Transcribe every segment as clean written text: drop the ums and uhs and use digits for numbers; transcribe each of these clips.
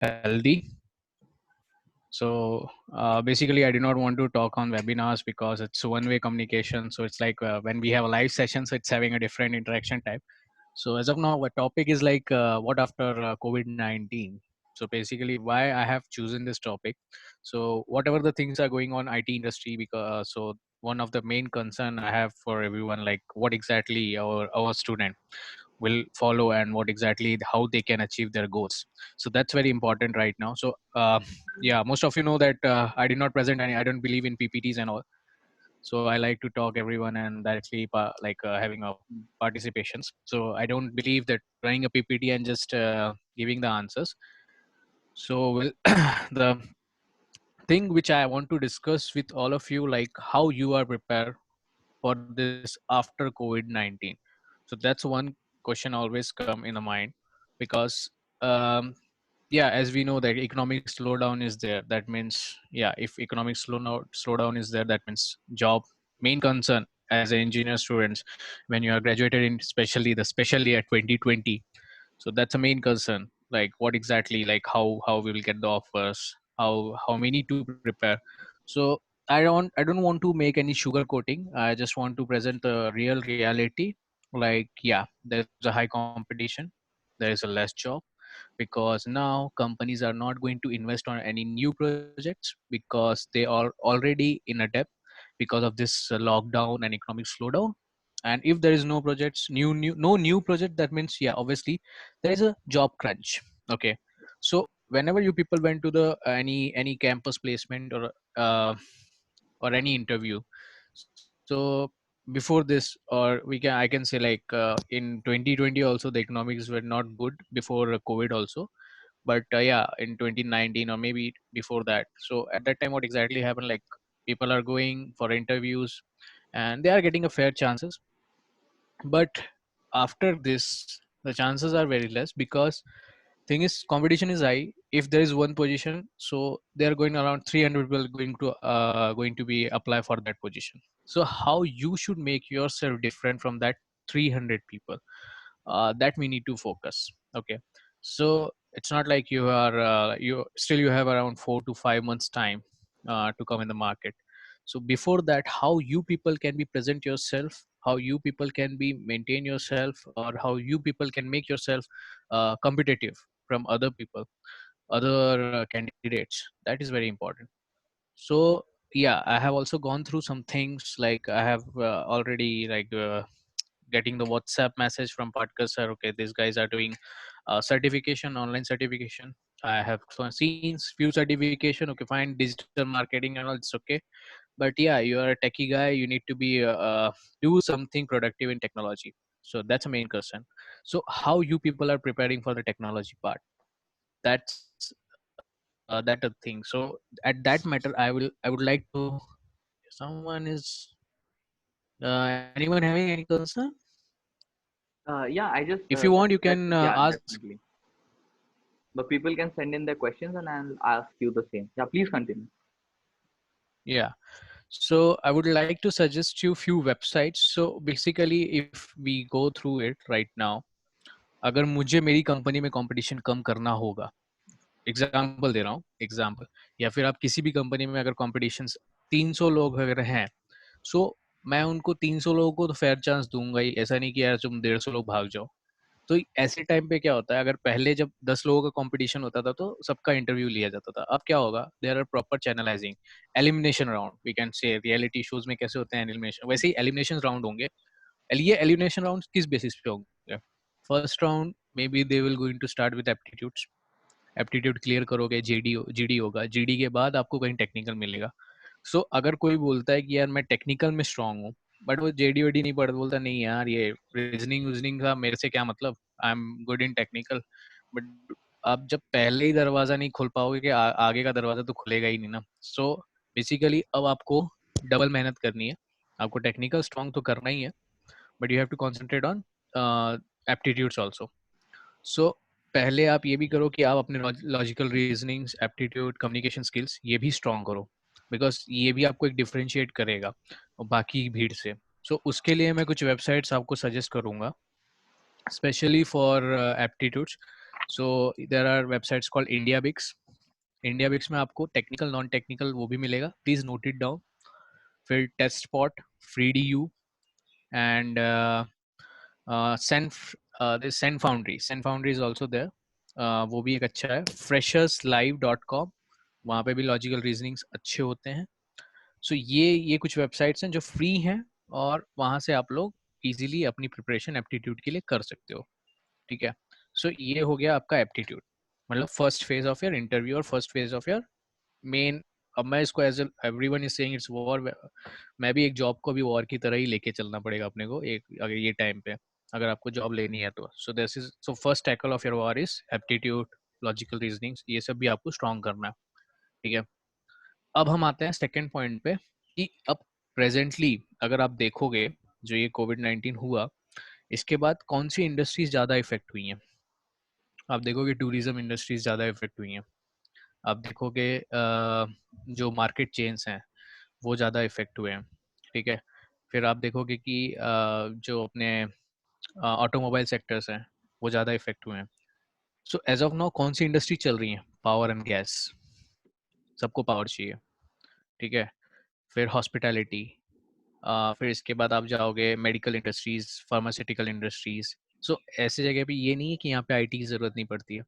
healthy. So basically, I do not want to talk on webinars because it's one-way communication. So it's like when we have a live session, so it's having a different interaction type. So as of now, our topic is like what after COVID-19. So basically, why I have chosen this topic. So whatever the things are going on IT industry, because so one of the main concern I have for everyone, like what exactly our student will follow and what exactly how they can achieve their goals. So that's very important right now. So yeah, most of you know that I did not present any. I don't believe in PPTs and all. So I like to talk everyone and directly having a participations. So I don't believe that running a PPT and just giving the answers. So will the thing which I want to discuss with all of you, like how you are prepared for this after COVID-19. So that's one question always come in the mind, because um, yeah, as we know that economic slowdown is there, that means, yeah, if economic slowdown is there, that means job main concern as an engineer students when you are graduated in, especially at 2020. So that's a main concern, like what exactly, like how we will get the offers, how many to prepare. So I don't want to make any sugar coating. I just want to present the real reality. Like, yeah, there's a high competition, there is a less job, because now companies are not going to invest on any new projects because they are already in a debt because of this lockdown and economic slowdown. And if there is no projects, no new project, that means, yeah, obviously there is a job crunch. Okay, so whenever you people went to the any campus placement uh, or any interview, so before this, or I can say like in 2020 also the economics were not good before COVID also. But yeah, in 2019 or maybe before that, so at that time what exactly happened, like people are going for interviews and they are getting a fair chances. But after this the chances are very less, because thing is competition is high. If there is one position, so they are going around 300 people going to be apply for that position. So how you should make yourself different from that 300 people, that we need to focus. Okay, so it's not like you still you have around 4 to 5 months time to come in the market. So before that, how you people can be present yourself, how you people can be maintain yourself, or how you people can make yourself competitive from other people, other candidates, that is very important. So yeah, I have also gone through some things, like I have already getting the WhatsApp message from Patkar sir. Okay, these guys are doing certification, online certification. I have seen few certification. Okay, fine, digital marketing and all, it's okay. But yeah, you are a techie guy. You need to be do something productive in technology. So that's a main concern. So how you people are preparing for the technology part? That's that a thing. So at that matter, I would like to. Someone is. Anyone having any concern? Yeah, I just If you want, you that can yeah, ask. definitely. But people can send in their questions, and I'll ask you the same. Yeah, please continue. Yeah. So I would like to suggest you few websites. So basically, if we go through it right now, अगर मुझे मेरी company में competition कम करना होगा, example दे रहा हूँ, example, या फिर आप किसी भी कंपनी में अगर कॉम्पिटिशन 300 लोग अगर हैं, सो मैं उनको 300 लोगों को तो फेयर चांस दूंगा ही, ऐसा नहीं कि यार तुम 150 लोग भाग जाओ। तो ऐसे टाइम पे क्या होता है, अगर पहले जब 10 लोगों का कंपटीशन होता था तो सबका इंटरव्यू लिया जाता था, अब क्या होगा, there are proper channelizing, elimination round, we can say reality shows में कैसे होते हैं एलिमिनेशन, वैसे ही एलिमिनेशन राउंड होंगे। ये एलिमिनेशन राउंड किस बेसिस पे होंगे? First round maybe they will going to start with aptitudes, aptitude clear करोगे, जीडी होगा, जीडी के बाद आपको कहीं टेक्निकल मिलेगा। सो अगर कोई बोलता है कि यार मैं टेक्निकल में स्ट्रांग हूँ, बट वो जेडी वेडी नहीं पढ़ता, बोलता नहीं यार ये रीजनिंग वीजनिंग का मेरे से क्या मतलब, I am good in technical. But आप जब पहले ही दरवाजा नहीं खोल पाओगे कि आगे का दरवाजा तो खुलेगा ही नहीं ना। सो बेसिकली अब आपको डबल मेहनत करनी है, आपको टेक्निकल स्ट्रांग तो करना ही है, but you have to concentrate on aptitudes also. So पहले आप ये भी करो कि आप अपने logical reasonings, aptitude, communication skills ये भी स्ट्रॉन्ग करो, बिकॉज ये भी आपको एक डिफरेंशिएट करेगा और बाकी भीड़ से। सो उसके लिए मैं कुछ वेबसाइट्स आपको सजेस्ट करूंगा, specially for aptitudes. So there are websites called IndiaBix. IndiaBix में आपको टेक्निकल नॉन टेक्निकल वो भी मिलेगा, प्लीज नोट इट डाउन. फिर test spot, free D U, and san Sanfoundry. Sanfoundry is also there, वो भी एक अच्छा है. fresherslive.com, वहाँ पे भी लॉजिकल रीजनिंग्स अच्छे होते हैं. सो ये कुछ वेबसाइट्स हैं जो फ्री हैं, और वहाँ से आप लोग इजीली अपनी प्रिपरेशन एप्टीट्यूड के लिए कर सकते हो. ठीक है. सो ये हो गया आपका एप्टीट्यूड, मतलब first phase of your interview और first phase of your main. अब मैं इसको as everyone is saying it's war, मैं भी एक जॉब को भी वॉर की तरह ही लेके चलना पड़ेगा अपने को एक, अगर ये टाइम पे अगर आपको जॉब लेनी है तो. So this is, so first tackle of your war is aptitude, logical reasonings, ये सब भी आपको स्ट्रॉन्ग करना है. ठीक है. अब हम आते हैं सेकेंड पॉइंट पे कि अब प्रेजेंटली अगर आप देखोगे जो ये कोविड-19 हुआ, इसके बाद कौन सी इंडस्ट्रीज ज़्यादा इफेक्ट हुई हैं. आप देखोगे टूरिज्म इंडस्ट्रीज ज़्यादा इफेक्ट हुई हैं. आप देखोगे जो मार्केट चेन्स हैं वो ज़्यादा इफेक्ट हुए हैं. ठीक है. फिर आप देखोगे कि जो अपने ऑटोमोबाइल सेक्टर्स हैं वो ज़्यादा इफेक्ट हुए हैं. सो एज ऑफ नाउ कौन सी इंडस्ट्री चल रही है? पावर एंड गैस, सबको पावर चाहिए. ठीक है. फिर हॉस्पिटैलिटी, फिर इसके बाद आप जाओगे मेडिकल इंडस्ट्रीज, फार्मास्यूटिकल इंडस्ट्रीज. सो ऐसी जगह पे ये नहीं है कि यहाँ पे आईटी की ज़रूरत नहीं पड़ती है.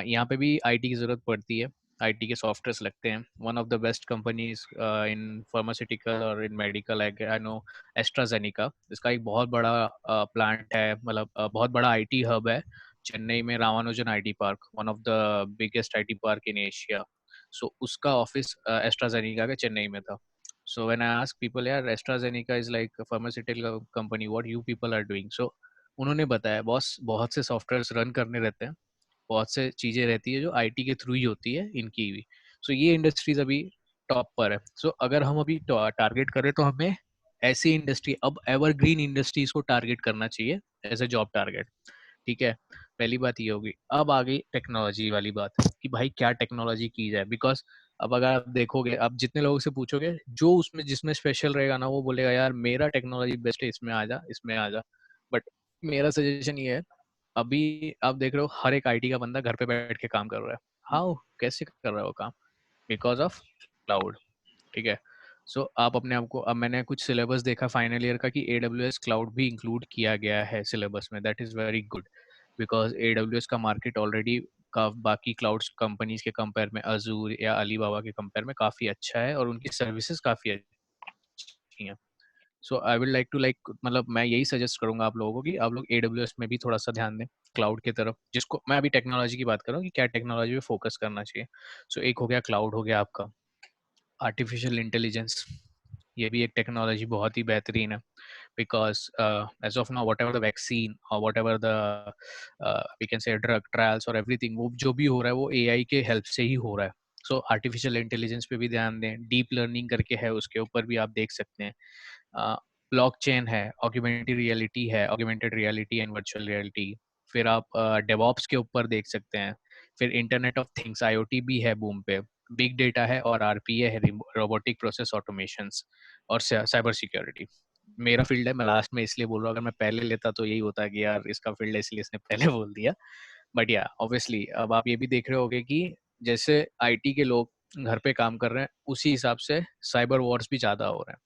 यहाँ पे भी आईटी की ज़रूरत पड़ती है. आईटी के सॉफ्टवेयर्स लगते हैं. One of the best companies in pharmaceutical और in medical I know AstraZeneca. इसका एक बहुत बड़ा प्लांट है, मतलब बहुत बड़ा आईटी हब है चेन्नई में, Ramanujan IT park, one of the biggest IT park in Asia. So उसका ऑफिस एस्ट्राजेनिका के चेन्नई में था. So when I ask people, यार AstraZeneca is like pharmaceutical company, what you people are doing? So उन्होंने बताया, boss बहुत से सॉफ्टवेयर्स रन करने रहते हैं, बहुत से चीज़ें रहती है जो आईटी के थ्रू ही होती है इनकी भी. सो ये इंडस्ट्रीज अभी टॉप पर है. सो अगर हम अभी टारगेट करें तो हमें ऐसी इंडस्ट्री, अब एवरग्रीन इंडस्ट्रीज को टारगेट करना चाहिए एज ए जॉब टारगेट. ठीक है. पहली बात ये होगी. अब आ गई टेक्नोलॉजी वाली बात कि भाई क्या टेक्नोलॉजी की जाए, बिकॉज अब अगर आप देखोगे, आप जितने लोगों से पूछोगे, जो उसमें जिसमें स्पेशल रहेगा ना वो बोलेगा यार मेरा टेक्नोलॉजी बेस्ट है, इसमें आ जा, इसमें आ जा. बट मेरा सजेशन ये है, अभी आप देख रहे हो हर एक आईटी का बंदा घर पे बैठ के काम कर रहा है. हाउ, कैसे कर रहा है वो काम? Because of cloud. ठीक है. सो आप अपने आप को, अब मैंने कुछ सिलेबस देखा फाइनल ईयर का कि AWS क्लाउड भी इंक्लूड किया गया है सिलेबस में. That is very good, because AWS का मार्केट ऑलरेडी का बाकी क्लाउड कंपनीज के कंपेयर में, अजूर या अलीबाबा के कंपेयर में काफ़ी अच्छा है, और उनकी सर्विसेज काफ़ी अच्छी हैं. So I will like to like, मतलब मैं यही सजेस्ट करूंगा आप लोगों को कि आप लोग AWS में भी थोड़ा सा ध्यान दें क्लाउड की तरफ, जिसको मैं अभी टेक्नोलॉजी की बात कर रहा हूँ कि क्या टेक्नोलॉजी पे फोकस करना चाहिए. सो एक हो गया क्लाउड, हो गया आपका आर्टिफिशियल इंटेलिजेंस. ये भी एक टेक्नोलॉजी बहुत ही बेहतरीन है, because as of now whatever the vaccine or whatever the we can say drug trials or everything, वो जो भी हो रहा है वो AI के हेल्प से ही हो रहा है. सो आर्टिफिशियल इंटेलिजेंस पे भी ध्यान दें. डीप लर्निंग करके है, उसके ऊपर भी आप देख सकते हैं. ब्लॉकचेन है, ऑग्यूमेंटेड रियलिटी है, augmented reality and virtual reality. फिर आप डेवॉप्स के ऊपर देख सकते हैं. फिर इंटरनेट ऑफ थिंग्स, IoT भी है बूम पे. बिग डेटा है, और RPA है, रोबोटिक प्रोसेस ऑटोमेशंस, और साइबर सिक्योरिटी. मेरा फील्ड है, मैं लास्ट में इसलिए बोल रहा हूँ, अगर मैं पहले लेता तो यही होता कि यार इसका फील्ड है इसलिए इसने पहले बोल दिया. बट या ऑब्वियसली अब आप ये भी देख रहे होगे कि जैसे आईटी के लोग घर पे काम कर रहे हैं, उसी हिसाब से साइबर वॉर्स भी ज़्यादा हो रहे हैं,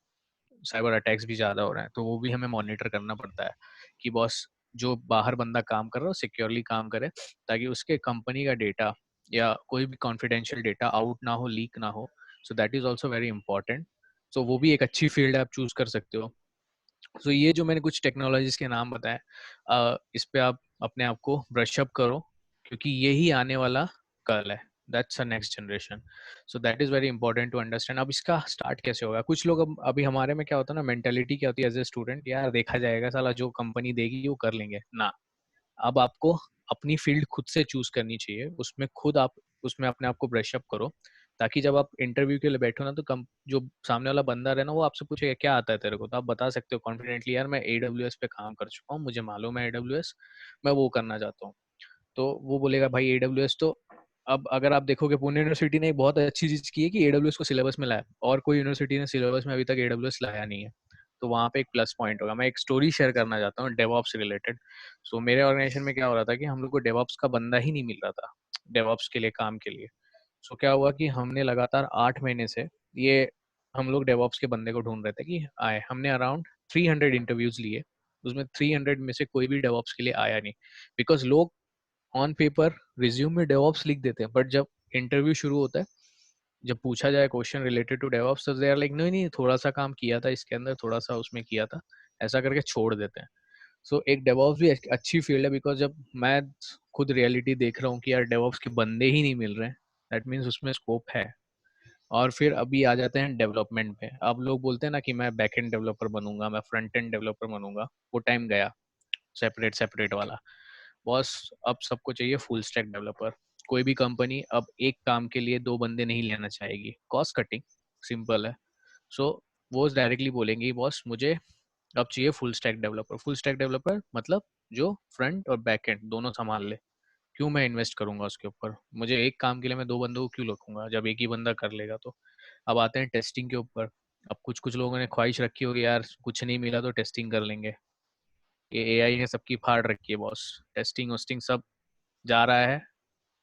साइबर अटैक्स भी ज़्यादा हो रहे हैं. तो वो भी हमें मॉनिटर करना पड़ता है कि बॉस जो बाहर बंदा काम कर रहा हो सिक्योरली काम करे, ताकि उसके कंपनी का डेटा या कोई भी कॉन्फिडेंशियल डेटा आउट ना हो, लीक ना हो. So that is also very important. So वो भी एक अच्छी फील्ड है, आप चूज कर सकते हो. सो ये जो मैंने कुछ टेक्नोलॉजीज के नाम बताए, इस पे आप अपने आप को ब्रश अप करो, क्योंकि यही आने वाला कल है. That's a next generation. So that is very important to understand. अब इसका स्टार्ट कैसे होगा? कुछ लोग, अब अभी हमारे में क्या होता है ना, मेंटेलिटी क्या होती है एज ए स्टूडेंट, यार देखा जाएगा, साला जो कंपनी देगी वो कर लेंगे ना. अब आपको अपनी फील्ड खुद से चूज करनी चाहिए, उसमें खुद आप उसमें अपने आप को ब्रश अप करो, ताकि जब आप इंटरव्यू के लिए बैठो ना, तो कम जो सामने वाला बंदा रहे ना, वो आपसे पूछेगा क्या आता है तेरे को, तो आप बता सकते हो कॉन्फिडेंटली, यार मैं AWS पे काम कर चुका हूँ, मुझे मालूम है AWS, मैं वो करना चाहता हूँ. तो वो बोलेगा भाई AWS तो, अब अगर आप देखोगे पुणे यूनिवर्सिटी ने एक बहुत अच्छी चीज की है कि AWS को सिलेबस में लाया, और कोई यूनिवर्सिटी ने सिलेबस में अभी तक AWS लाया नहीं है. तो वहाँ पे एक प्लस पॉइंट होगा। मैं एक स्टोरी शेयर करना चाहता हूँ डेवऑप्स रिलेटेड। सो मेरे ऑर्गेनाइजेशन में क्या हो रहा था कि हम लोग को डेवऑप्स का बंदा ही नहीं मिल रहा था डेवऑप्स के लिए, काम के लिए। सो क्या हुआ कि हमने लगातार 8 महीने से ये हम लोग डेवऑप्स के बंदे को ढूंढ रहे थे कि आए। हमने अराउंड 300 इंटरव्यूज लिए, उसमें 300 में से कोई भी डेवऑप्स के लिए आया नहीं। बिकॉज लोग ऑन पेपर रिज्यूम में डेवऑप्स लिख देते हैं, बट जब इंटरव्यू शुरू होता है, जब पूछा जाए क्वेश्चन रिलेटेड टू डेवऑप्स, तो दे आर लाइक नहीं नहीं, थोड़ा सा काम किया था इसके अंदर, थोड़ा सा उसमें किया था, ऐसा करके छोड़ देते हैं। सो एक डेवऑप्स भी अच्छी फील्ड है, बिकॉज जब मैं खुद रियलिटी देख रहा हूँ कि यार डेवऑप्स के बंदे ही नहीं मिल रहे हैं, दैट मीन्स उसमें स्कोप है। और फिर अभी आ जाते हैं डेवलपमेंट पे। अब लोग बोलते हैं ना कि मैं बैक एंड डेवलपर बनूंगा, मैं फ्रंट एंड डेवलपर बनूंगा, वो टाइम गया, सेपरेट सेपरेट वाला। बॉस अब सबको चाहिए फुल स्टैक डेवलपर। कोई भी कंपनी अब एक काम के लिए दो बंदे नहीं लेना चाहेगी, कॉस्ट कटिंग, सिंपल है। सो वो डायरेक्टली बोलेंगे बॉस मुझे अब चाहिए full stack developer. Full stack developer मतलब जो फ्रंट और बैक एंड दोनों संभाल ले। क्यों मैं इन्वेस्ट करूंगा उसके ऊपर, मुझे एक काम के लिए मैं दो बंदों को क्यों रखूंगा जब एक ही बंदा कर लेगा। तो अब आते हैं टेस्टिंग के ऊपर। अब कुछ कुछ लोगों ने ख्वाहिश रखी होगी यार कुछ नहीं मिला तो टेस्टिंग कर लेंगे। ये एआई ने सबकी फाड़ रखी है बॉस, टेस्टिंग वोस्टिंग सब जा रहा है,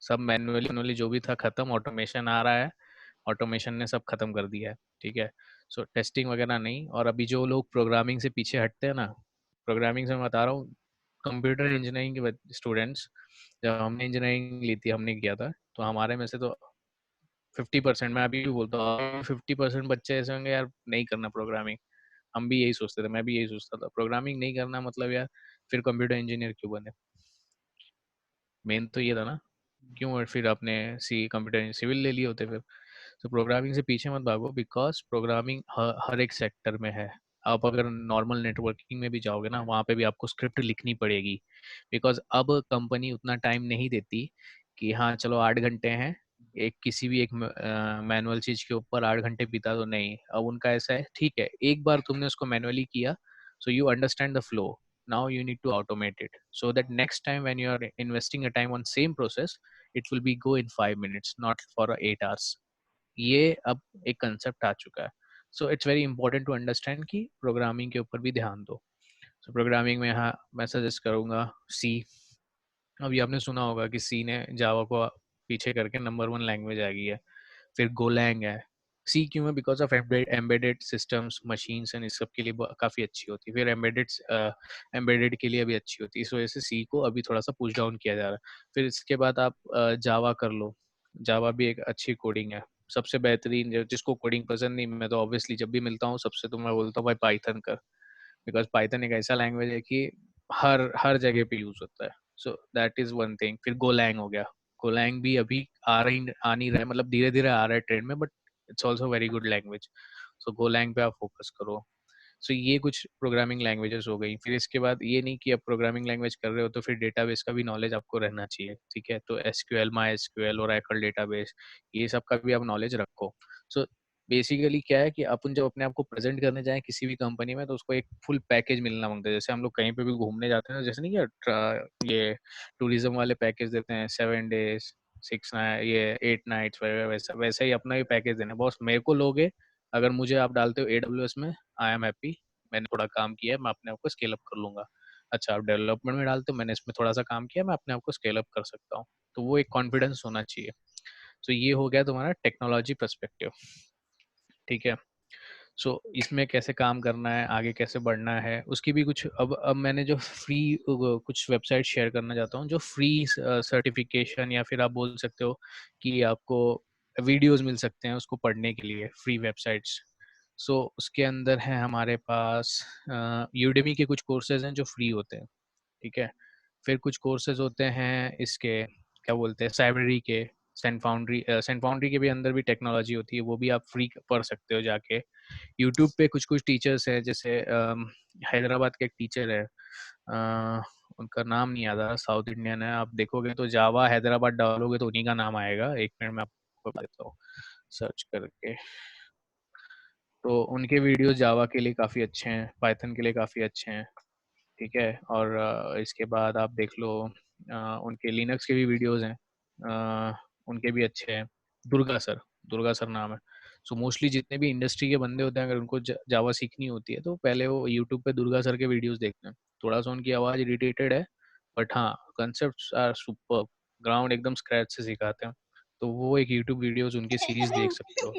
सब मैनुअली मैनुअली जो भी था खत्म, ऑटोमेशन आ रहा है, ऑटोमेशन ने सब खत्म कर दिया है। ठीक है, सो टेस्टिंग वगैरह नहीं। और अभी जो लोग प्रोग्रामिंग से पीछे हटते हैं ना, प्रोग्रामिंग से मैं बता रहा हूँ, कंप्यूटर इंजीनियरिंग के स्टूडेंट्स, जब हमने इंजीनियरिंग ली थी, हमने किया था, तो हमारे में से तो 50%, मैं अभी भी बोलता हूँ 50% बच्चे ऐसे होंगे यार नहीं करना प्रोग्रामिंग। हम भी यही सोचते थे, मैं भी यही सोचता था प्रोग्रामिंग नहीं करना मतलब यार फिर कंप्यूटर इंजीनियर क्यों बने। मेन तो ये था ना, क्यों और फिर आपने सी कंप्यूटर सिविल ले लिए होते फिर। तो प्रोग्रामिंग से पीछे मत भागो, बिकॉज प्रोग्रामिंग हर एक सेक्टर में है। आप अगर नॉर्मल नेटवर्किंग में भी जाओगे ना, वहाँ पे भी आपको स्क्रिप्ट लिखनी पड़ेगी। बिकॉज अब कंपनी उतना टाइम नहीं देती कि हाँ चलो 8 घंटे हैं, एक किसी भी एक मैनुअल चीज के ऊपर 8 घंटे बिता तो नहीं। अब उनका ऐसा है, ठीक है एक बार तुमने उसको मैनुअली किया, so you understand the flow, now you need to automate it so that next time when you are investing a time on same process, it will be go in 5 minutes not for 8 hours। ये अब एक concept आ चुका है। So it's very important to understand कि programming के ऊपर भी ध्यान दो। सो प्रोग्रामिंग में यहाँ मैं सजेस्ट करूँगा सी। अभी आपने सुना होगा कि सी ने जावा को पीछे करके नंबर 1 लैंग्वेज आ गई है। फिर गोलैंग है। सी क्यों है, because of embedded systems machines and इस सब के लिए काफ़ी अच्छी होती है। फिर एम्बेडेड के लिए भी अच्छी होती है, इस वजह से सी को अभी थोड़ा सा पुश डाउन किया जा रहा है। फिर इसके बाद आप जावा कर लो, जावा भी एक अच्छी कोडिंग है। सबसे बेहतरीन जिसको कोडिंग पसंद नहीं, मैं तो ऑब्वियसली जब भी मिलता हूँ सबसे तो मैं बोलता हूँ भाई पाइथन कर। बिकॉज पाइथन एक ऐसा लैंग्वेज है कि हर हर जगह पे यूज होता है। So that is one thing. फिर गोलैंग हो गया। गोलैंग भी अभी आ नहीं रहा है, मतलब धीरे धीरे आ रहा है ट्रेंड में, but it's also very good language. So Golang पे आप फोकस करो। सो ये कुछ प्रोग्रामिंग लैंग्वेजेस हो गई। फिर इसके बाद ये नहीं कि आप प्रोग्रामिंग लैंग्वेज कर रहे हो तो फिर डेटाबेस का भी नॉलेज आपको रहना चाहिए। ठीक है, तो SQL, my SQL, Oracle database, ये सब का भी आप नॉलेज रखो। सो बेसिकली क्या है कि अपन जब अपने आप को प्रेजेंट करने जाए किसी भी कंपनी में, तो उसको एक फुल पैकेज मिलना मांगता है। जैसे हम लोग कहीं पे भी घूमने जाते हैं, जैसे नहीं क्या ये टूरिज्म वाले पैकेज देते हैं, 7 डेज 6 नाइट, ये 8 नाइट्स, वैसा वैसा ही अपना भी पैकेज देना। बॉस मेरे को लोगे, अगर मुझे आप डालते हो AWS में, आई एम हैप्पी, मैंने थोड़ा काम किया है, मैं अपने आप को स्केल अप कर लूंगा। अच्छा आप डेवलपमेंट में डालते हो, मैंने इसमें थोड़ा सा काम किया, मैं अपने आप को स्केल अप कर सकता हूँ। तो वो एक कॉन्फिडेंस होना चाहिए। तो ये हो गया तुम्हारा टेक्नोलॉजी पर्सपेक्टिव। ठीक है, सो इसमें कैसे काम करना है, आगे कैसे बढ़ना है, उसकी भी कुछ अब मैंने जो फ्री कुछ वेबसाइट शेयर करना चाहता हूँ, जो फ्री सर्टिफिकेशन या फिर आप बोल सकते हो कि आपको वीडियोस मिल सकते हैं उसको पढ़ने के लिए, फ्री वेबसाइट्स। सो उसके अंदर है हमारे पास यूडेमी के कुछ कोर्सेज हैं जो फ्री होते हैं। ठीक है, फिर कुछ कोर्सेज होते हैं इसके क्या बोलते हैं साइबरी के, सेंट फाउंड्री के भी अंदर भी टेक्नोलॉजी होती है, वो भी आप फ्री पढ़ सकते हो जाके। यूट्यूब पे कुछ कुछ टीचर्स हैं, जैसे हैदराबाद के एक टीचर है, उनका नाम नहीं याद आ रहा, साउथ इंडियन है। आप देखोगे तो जावा हैदराबाद डालोगे तो उन्हीं का नाम आएगा। एक मिनट में आपको बता देता हूँ सर्च करके। तो उनके वीडियोस जावा के लिए काफ़ी अच्छे हैं, पाइथन के लिए काफ़ी अच्छे हैं। ठीक है, और इसके बाद आप देख लो उनके लिनक्स के भी वीडियोस हैं, उनके भी अच्छे हैं। दुर्गा सर, दुर्गा सर नाम है। सो मोस्टली जितने भी इंडस्ट्री के बंदे होते हैं, अगर उनको जावा सीखनी होती है तो पहले वो यूट्यूब पे दुर्गा सर के वीडियोस देखते हैं। थोड़ा सा उनकी आवाज़ इरिटेटेड है, बट हाँ, कंसेप्ट आर सुपर, ग्राउंड एकदम स्क्रैच से सिखाते हैं। तो वो एक यूट्यूब वीडियोस उनकी सीरीज देख सकते हो।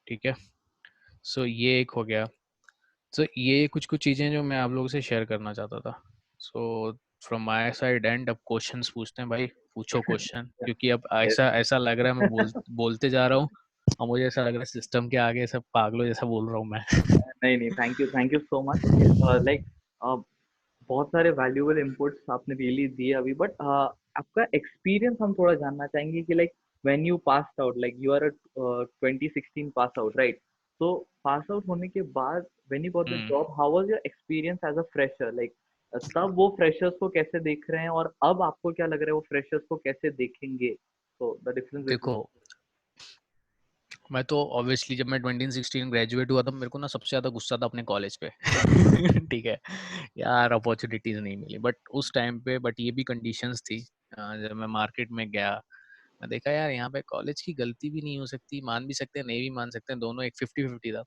ठीक है, सो ये एक हो गया। सो ये कुछ कुछ चीज़ें जो मैं आप लोगों से शेयर करना चाहता था। So from my side and अब क्वेश्चंस पूछते हैं भाई, पूछो क्वेश्चन, क्योंकि अब Yes. ऐसा ऐसा लग रहा है मैं बोलते जा रहा हूँ और मुझे ऐसा लग रहा है सिस्टम के आगे सब पागलों जैसा बोल रहा हूँ मैं। नहीं नहीं, thank you so much. Like बहुत सारे वैल्यूएबल इनपुट्स आपने रियली दिए अभी, बट आपका एक्सपीरियंस हम थोड़ा जानना चाहेंगे कि like when you passed out, like you are a 2016 pass out, right? तो पास आउट होने के बाद when you got the hmm, job, how was your experience as a fresher? Like तब वो फ्रेशर्स को कैसे देख रहे हैं और अब आपको क्या लग रहा है वो फ्रेशर्स को कैसे देखेंगे? तो द डिफरेंस बिटवीन। देखो, मैं तो ऑब्वियसली जब मैं 2016 ग्रेजुएट हुआ था, मेरे को ना सबसे ज़्यादा गुस्सा था अपने कॉलेज पे। ठीक है यार, अपॉर्चुनिटीज़ नहीं मिली बट उस टाइम पे, बट ये भी कंडीशंस थी। जब मैं मार्केट में गया, मैं देखा यार यहाँ पे कॉलेज की गलती भी नहीं हो सकती, मान भी सकते हैं नहीं भी मान सकते हैं, दोनों एक 50-50 था।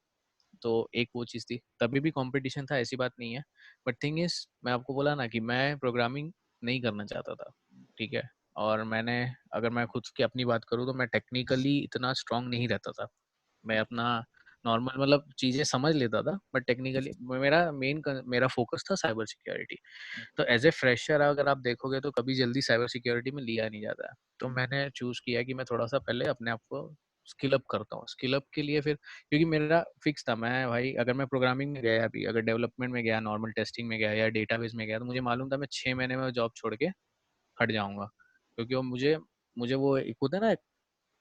तो एक वो चीज़ थी, तभी भी कंपटीशन था, ऐसी बात नहीं है। बट थिंग इज, मैं आपको बोला ना कि मैं प्रोग्रामिंग नहीं करना चाहता था। ठीक है, और मैंने, अगर मैं खुद की अपनी बात करूँ तो मैं टेक्निकली इतना स्ट्रांग नहीं रहता था। मैं अपना नॉर्मल मतलब चीज़ें समझ लेता था, बट टेक्निकली मेरा फोकस था साइबर सिक्योरिटी। तो एज ए फ्रेशर अगर आप देखोगे तो कभी जल्दी साइबर सिक्योरिटी में लिया नहीं जाता है। तो मैंने चूज किया कि मैं थोड़ा सा पहले अपने आप को स्किल अप करता हूँ। स्किल अप के लिए फिर, क्योंकि मेरा फिक्स था, मैं भाई अगर मैं प्रोग्रामिंग में गया, अभी अगर डेवलपमेंट में गया, नॉर्मल टेस्टिंग में गया या डेटाबेस में गया, तो मुझे मालूम था मैं 6 महीने में जॉब छोड़ के हट जाऊंगा। क्योंकि वो मुझे मुझे वो एक होता है ना,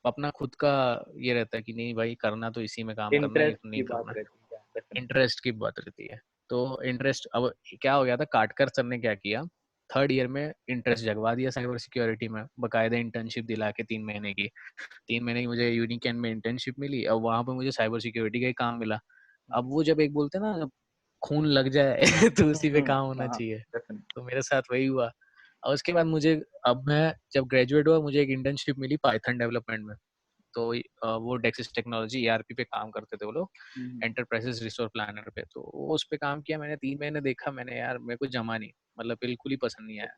अपना खुद का ये रहता है कि नहीं भाई, करना तो इसी में काम करना है, ये इंटरेस्ट तो की नहीं बात करना है। रहती है, डेफिनेटली। इंटरेस्ट की बात रहती है। तो इंटरेस्ट अब क्या हो गया था, काटकर सर ने क्या किया, थर्ड ईयर में इंटरेस्ट जगवा दिया साइबर सिक्योरिटी में, बकायदा इंटर्नशिप दिला के 3 महीने की। 3 महीने की मुझे यूनिकैन में इंटर्नशिप मिली, और वहां पे मुझे साइबर सिक्योरिटी का ही काम मिला। अब वो जब एक बोलते हैं ना, जब खून लग जाए तो उसी पे काम होना हाँ, चाहिए। डेफिनेटली। तो मेरे साथ वही हुआ। और उसके बाद मुझे, अब मैं जब ग्रेजुएट हुआ, मुझे एक इंटर्नशिप मिली पाइथन डेवलपमेंट में। तो वो डेक्सिस टेक्नोलॉजी ईआरपी पे काम करते थे वो लोग, एंटरप्राइजेस रिसोर्स प्लानर पे। तो वो उस पे काम किया मैंने, 3 महीने देखा मैंने, यार मेरे को जमा नहीं, मतलब बिल्कुल ही पसंद नहीं आया।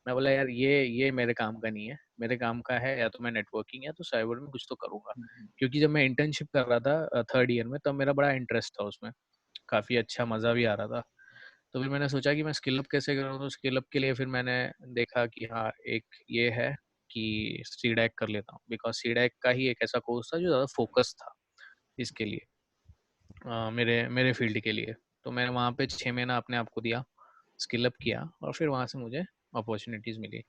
मैं बोला यार ये मेरे काम का नहीं है, मेरे काम का है या तो मैं नेटवर्किंग या तो साइबर में कुछ तो करूंगा। क्योंकि जब मैं इंटर्नशिप कर रहा था थर्ड ईयर में, तब मेरा बड़ा इंटरेस्ट था उसमें, काफ़ी अच्छा मज़ा भी आ रहा था। तो फिर मैंने सोचा कि मैं स्किल अप कैसे करूँ, तो स्किल अप के लिए फिर मैंने देखा कि हाँ, एक ये है कि सी डैक कर लेता हूँ, बिकॉज सी डैक का ही एक ऐसा कोर्स था जो ज़्यादा फोकस था इसके लिए, मेरे मेरे फील्ड के लिए। तो मैंने वहाँ पे 6 महीना अपने आप को दिया, स्किल अप किया, और फिर वहाँ से मुझे अपॉर्चुनिटीज़ मिली।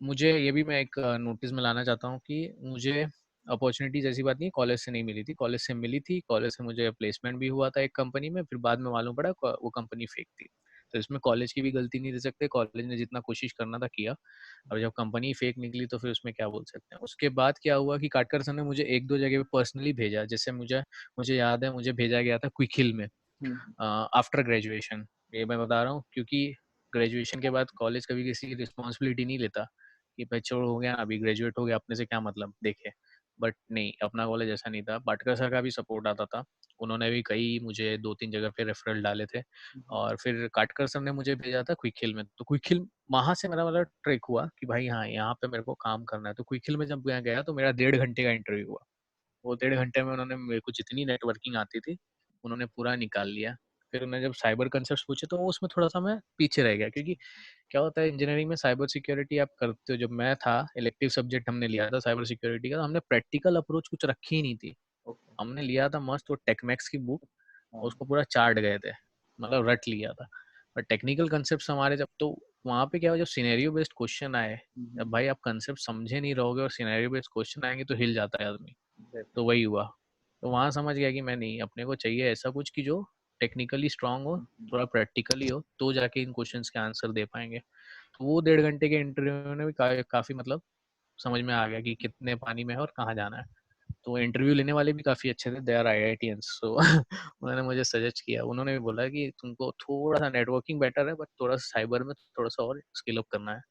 मुझे ये भी मैं एक नोटिस में लाना चाहता हूँ कि मुझे अपॉर्चुनिटीज़ ऐसी बात नहीं है कॉलेज से नहीं मिली थी, कॉलेज से मिली थी, कॉलेज से मुझे प्लेसमेंट भी हुआ था एक कंपनी में, फिर बाद में मालूम पड़ा वो कंपनी फेक थी। तो इसमें कॉलेज की भी गलती नहीं दे सकते, कॉलेज ने जितना कोशिश करना था किया। अब जब कंपनी फेक निकली तो फिर उसमें क्या बोल सकते हैं। उसके बाद क्या हुआ कि काटकर सर ने मुझे एक दो जगह पे पर्सनली भेजा, जैसे मुझे मुझे याद है, मुझे भेजा गया था क्विक हिल में आफ्टर ग्रेजुएशन। ये मैं बता रहा हूँ क्योंकि ग्रेजुएशन के बाद कॉलेज कभी किसी की रिस्पॉन्सिबिलिटी नहीं लेता कि भाई छोड़, हो गया अभी ग्रेजुएट हो गया, अपने से क्या मतलब देखे। बट नहीं, अपना कॉलेज ऐसा नहीं था, पाटकर सर का भी सपोर्ट आता था। उन्होंने भी कई मुझे 2-3 जगह पे रेफरल डाले थे। और फिर काटकर सर ने मुझे भेजा था क्विक हिल में, तो क्विक हिल वहाँ से मेरा मतलब ट्रेक हुआ कि भाई हाँ, यहाँ पे मेरे को काम करना है। तो क्विक हिल में जब मैं गया तो मेरा 1.5 घंटे का इंटरव्यू हुआ। वो 1.5 घंटे में उन्होंने मेरे को जितनी नेटवर्किंग आती थी, उन्होंने पूरा निकाल लिया। फिर उन्होंने जब साइबर कंसेप्ट पूछे तो उसमें थोड़ा-सा मैं पीछे रह गया, क्योंकि क्या होता है इंजीनियरिंग में साइबर सिक्योरिटी आप करते हो। जब मैं था, इलेक्टिव सब्जेक्ट हमने लिया था साइबर सिक्योरिटी का, तो हमने प्रैक्टिकल अप्रोच कुछ रखी ही नहीं थी। ओके। हमने लिया था मस्त वो टेकमैक्स की बुक, हाँ। और उसको पूरा चाट गए थे, मतलब रट लिया था। पर टेक्निकल कंसेप्ट हमारे जब, तो वहाँ पे क्या हुआ, जब सिनेरियो बेस्ड क्वेश्चन आए, जब भाई आप कंसेप्ट समझे नहीं रहोगे और सिनेरियो बेस्ड क्वेश्चन आएंगे तो हिल जाता है आदमी। तो वही हुआ। तो वहाँ समझ गया कि मैं नहीं, अपने को चाहिए ऐसा कुछ कि जो टेक्निकली स्ट्रांग हो, थोड़ा प्रैक्टिकली हो, तो जाके इन क्वेश्चंस के आंसर दे पाएंगे। तो वो 1.5 घंटे के इंटरव्यू में भी काफ़ी मतलब समझ में आ गया कि कितने पानी में है और कहाँ जाना है। तो इंटरव्यू लेने वाले भी काफ़ी अच्छे थे, दे आर आईआईटियंस। सो उन्होंने मुझे सजेस्ट किया, उन्होंने भी बोला कि तुमको थोड़ा सा नेटवर्किंग बेटर है, बट थोड़ा सा साइबर में थोड़ा सा और स्किल अप करना है,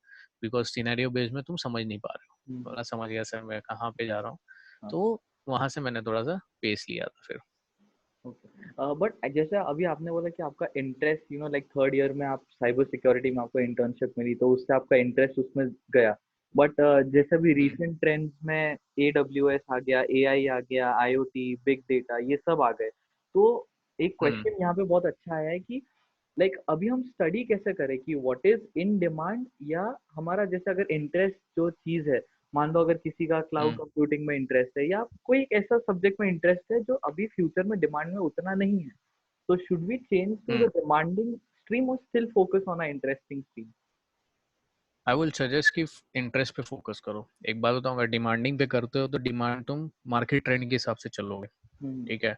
बिकॉज सिनेरियो बेस्ड में तुम समझ नहीं पा रहे हो। बोला समझ गया सर, मैं कहाँ पे जा रहा हूँ। हाँ। तो वहां से मैंने थोड़ा सा पेस लिया था फिर। ओके, बट जैसे अभी आपने बोला कि आपका इंटरेस्ट लाइक थर्ड ईयर में आप साइबर सिक्योरिटी में आपको इंटर्नशिप मिली तो उससे आपका इंटरेस्ट उसमें गया। बट जैसे अभी हम्म। रिसेंट ट्रेंड्स में AWS आ गया, AI आ गया, IoT, बिग डेटा, ये सब आ गए। तो एक हम्म। क्वेश्चन यहाँ पे बहुत अच्छा आया है कि लाइक अभी हम स्टडी कैसे करें कि व्हाट इज इन डिमांड, या हमारा जैसे अगर इंटरेस्ट जो चीज है, मान लो अगर किसी का क्लाउड हम्म। कंप्यूटिंग में इंटरेस्ट है या कोई एक ऐसा सब्जेक्ट में इंटरेस्ट है जो अभी फ्यूचर में डिमांड में उतना नहीं है, तो should we change to the hmm. Demanding stream और still focus on a interesting stream? I will suggest कि इंटरेस्ट पे फोकस करो। एक बात बताऊं, अगर डिमांडिंग पे करते हो तो डिमांड तुम मार्केट ट्रेंड के हिसाब से चलोगे। हम्म। ठीक है,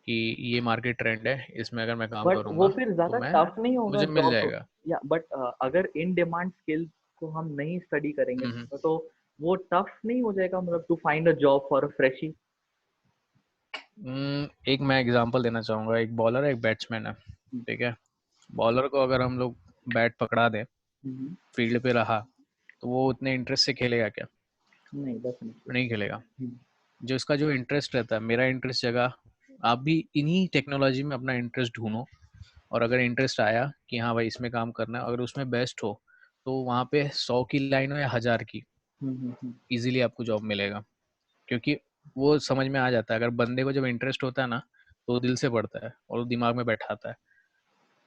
कि ये मार्केट ट्रेंड है, इसमें अगर मैं काम बट वो करूंगा फिर तो ज्यादा मैं, टफ नहीं होगा मुझे मिल जॉब? जाएगा। या बट अगर इन डिमांड स्किल्स को हम नहीं स्टडी करेंगे हम्म। तो वो टफ नहीं हो जाएगा, मतलब to find a job for a fresher? एक मैं एग्जांपल देना चाहूंगा। एक बॉलर है, एक बैट्समैन है। ठीक है, बॉलर को अगर हम लोग बैट पकड़ा दें, हम्म। फील्ड पे रहा, तो वो उतने इंटरेस्ट से खेलेगा क्या? नहीं, डेफिनेटली। नहीं खेलेगा। जो इसका जो इंटरेस्ट रहता है, मेरा इंटरेस्ट जगह, आप भी इन्हीं टेक्नोलॉजी में अपना इंटरेस्ट ढूंढो। और अगर इंटरेस्ट आया कि हाँ भाई इसमें काम करना है, अगर उसमें बेस्ट हो, तो वहाँ पे 100 की लाइन हो या 1000 की, हम्म। इजीली आपको जॉब मिलेगा। क्योंकि वो समझ में आ जाता है, अगर बंदे को जब इंटरेस्ट होता है ना, तो वो दिल से पढ़ता है और वो दिमाग में बैठाता है।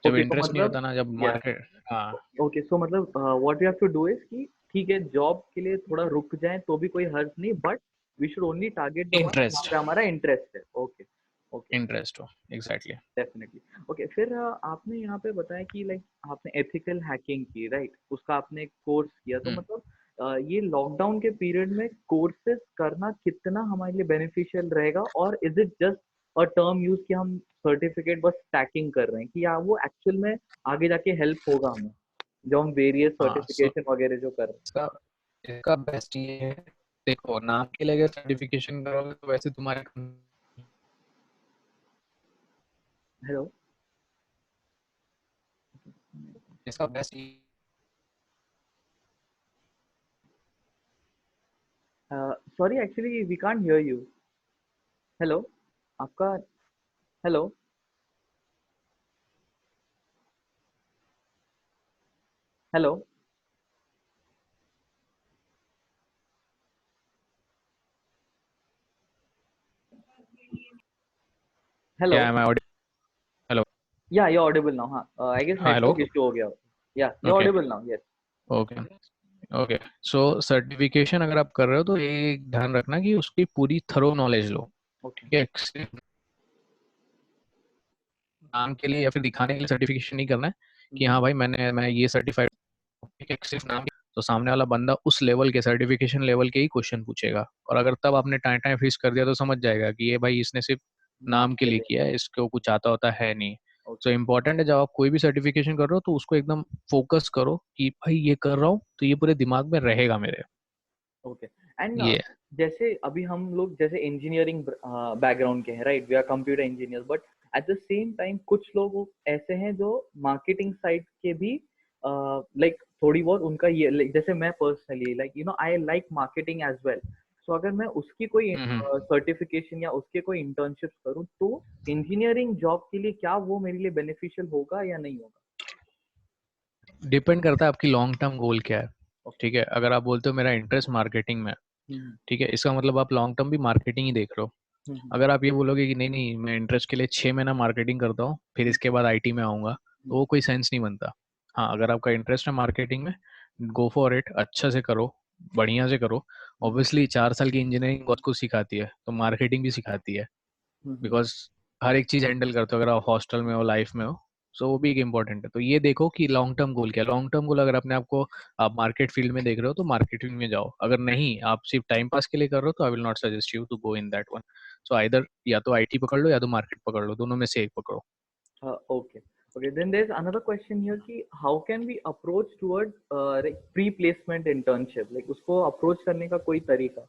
जब ओके, तो इंटरेस्ट नहीं मतलब होता ना, जब या मार्केट, हाँ। ओके, सो मतलब what we have to do is कि ठीक है, जॉब के लिए थोड़ा रुक जाएं तो भी कोई हर्ज नहीं, but we should only target the one जहाँ इंटरेस्ट, पे हमारा इंटरेस्ट है। ओके। ओके, इंटरेस्ट हो, एग्जैक्टली। डेफिनेटली। ओके, फिर आपने यहाँ पे बताया कि लाइक आपने एथिकल हैकिंग की, राइट? उसका आपने कोर्स किया, तो मतलब ये लॉकडाउन के पीरियड में कोर्सेज करना कितना हमारे लिए बेनिफिशियल रहेगा, और is it just a term use कि हम सर्टिफिकेट बस स्टैकिंग कर रहे हैं, कि या वो एक्चुअल में आगे जाके हेल्प होगा हमें जो हम वेरियस हाँ, सो सर्टिफिकेशन वगैरह जो कर रहे हैं? इसका इसका बेस्ट ये है, देखो नाम के लिए अगर सर्टिफिकेशन करोगे तो वैसे तुम्हारे, हेलो? इसका best, sorry, actually we can't hear you. Hello? आपका, हेलो? हेलो? हेलो? क्या है, मैं हेलो? या यू ऑडिबल नाउ। हाँ, आई गेस हाँ, हेलो। नेटवर्क इशू हो गया। Yeah you okay. Audible now, yes. Okay. Okay. So certification अगर आप कर रहे हो तो एक ध्यान रखना कि उसकी पूरी थरो नॉलेज लो। ओके। ठीक है, सिर्फ नाम के लिए या फिर दिखाने के लिए सर्टिफिकेशन नहीं करना है कि हाँ भाई मैं ये सर्टिफाइड। ठीक है, सिर्फ नाम, तो सामने वाला बंदा उस लेवल के, सर्टिफिकेशन लेवल के ही क्वेश्चन पूछेगा। और अगर तब आपने टाइम टाइम फिक्स कर दिया तो समझ जाएगा कि ये भाई इसने सिर्फ नाम नाम के के लिए लिए। किया है, इसको कुछ आता होता है नहीं। So okay. इम्पोर्टेंट है, जब आप कोई भी सर्टिफिकेशन कर रहे हो तो उसको एकदम फोकस करो कि भाई ये कर रहा हूँ तो ये पूरे दिमाग में रहेगा मेरे। ओके, एंड ये जैसे अभी हम लोग जैसे इंजीनियरिंग बैकग्राउंड के हैं, right? We are computer engineer, but at the same time कुछ लोग ऐसे हैं जो मार्केटिंग साइड के भी लाइक थोड़ी बहुत उनका ये जैसे मैं personally like I like marketing as well. So अगर मैं उसकी कोई हम्म, सर्टिफिकेशन या उसके कोई इंटर्नशिप करूँ तो इंजीनियरिंग जॉब के लिए क्या वो मेरे लिए बेनिफिशियल होगा या नहीं होगा? डिपेंड करता है आपकी लॉन्ग टर्म गोल क्या है। ओके। ठीक है, अगर आप बोलते हो मेरा इंटरेस्ट मार्केटिंग में है, हम्म। ठीक है, इसका मतलब आप लॉन्ग टर्म भी मार्केटिंग ही देख रहे हो। हम्म। अगर आप ये बोलोगे कि नहीं नहीं मैं इंटरेस्ट के लिए 6 महीना मार्केटिंग करता हूँ फिर हम्म। इसके बाद आईटी में आऊँगा, तो वो कोई सेंस नहीं बनता। हाँ, अगर आपका इंटरेस्ट है मार्केटिंग में, गो फॉर इट, अच्छा से करो, बढ़िया से करो। हम्म। ऑब्वियसली 4 साल की इंजीनियरिंग बहुत कुछ सिखाती है, तो मार्केटिंग भी सिखाती है। हम्म। बिकॉज हर एक चीज़ हैंडल करते हो, अगर आप हॉस्टल में हो, लाइफ में हो, सो वो भी एक इम्पॉर्टेंट है। तो ये देखो कि लॉन्ग टर्म गोल क्या है। लॉन्ग टर्म गोल अगर अपने आप को आप मार्केट फील्ड में देख रहे हो तो मार्केटिंग में जाओ। अगर नहीं, आप सिर्फ टाइम पास के लिए कर रहे हो, तो I will not suggest you to go in that one. So either या तो आईटी पकड़ लो या तो मार्केट पकड़ लो, दोनों में से एक पकड़ो। Okay. Okay. Then there's another question here कि how can we approach toward like pre-placement internship? Like उसको approach करने का कोई तरीका?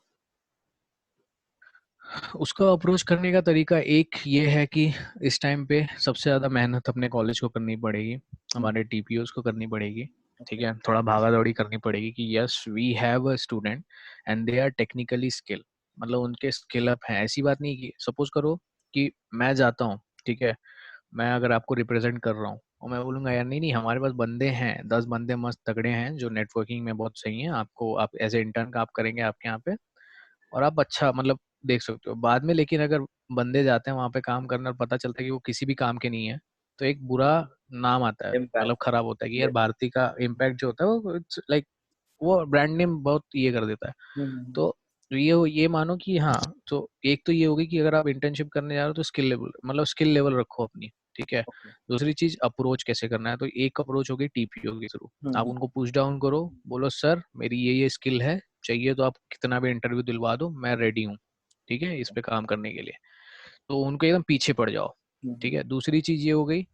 उसका अप्रोच करने का तरीका एक ये है कि इस टाइम पे सबसे ज़्यादा मेहनत अपने कॉलेज को करनी पड़ेगी, हम्म। हमारे टीपीओस को करनी पड़ेगी। ठीक Okay. है, थोड़ा भागा दौड़ी करनी पड़ेगी कि yes we have a student and they are technically skill, मतलब उनके स्किल अप हैं। ऐसी बात नहीं कि सपोज करो कि मैं जाता हूँ, ठीक है, मैं अगर आपको रिप्रेजेंट कर रहा हूँ और मैं बोलूंगा यार नहीं नहीं हमारे पास बंदे हैं, 10 बंदे मस्त तगड़े हैं जो नेटवर्किंग में बहुत सही हैं, आपको आप एज ए इंटर्न का आप करेंगे आपके यहाँ पे, और आप अच्छा मतलब देख सकते हो बाद में। लेकिन अगर बंदे जाते हैं वहां पे काम करना और पता चलता है कि वो किसी भी काम के नहीं है, तो एक बुरा नाम आता है, मतलब इम्पैक्ट। खराब होता है कि यार यस। भारतीय का इम्पैक्ट जो होता है वो इट्स लाइक वो ब्रांड नेम बहुत ये कर देता है। हम्म। तो ये मानो कि हाँ, तो एक तो ये होगी कि अगर आप इंटर्नशिप करने जा रहे हो तो स्किल लेवल मतलब स्किल लेवल रखो अपनी, ठीक है। ओके। दूसरी चीज अप्रोच कैसे करना है, तो एक अप्रोच होगी टीपीओ के थ्रू। आप हम्म। उनको पुश डाउन करो, बोलो सर मेरी ये स्किल है, चाहिए तो आप कितना भी इंटरव्यू दिलवा दो, मैं रेडी हूँ, ठीक है, इस पे काम करने के लिए। तो उनको एकदम पीछे पड़ जाओ, ठीक हम्म। है। दूसरी चीज ये हो गई,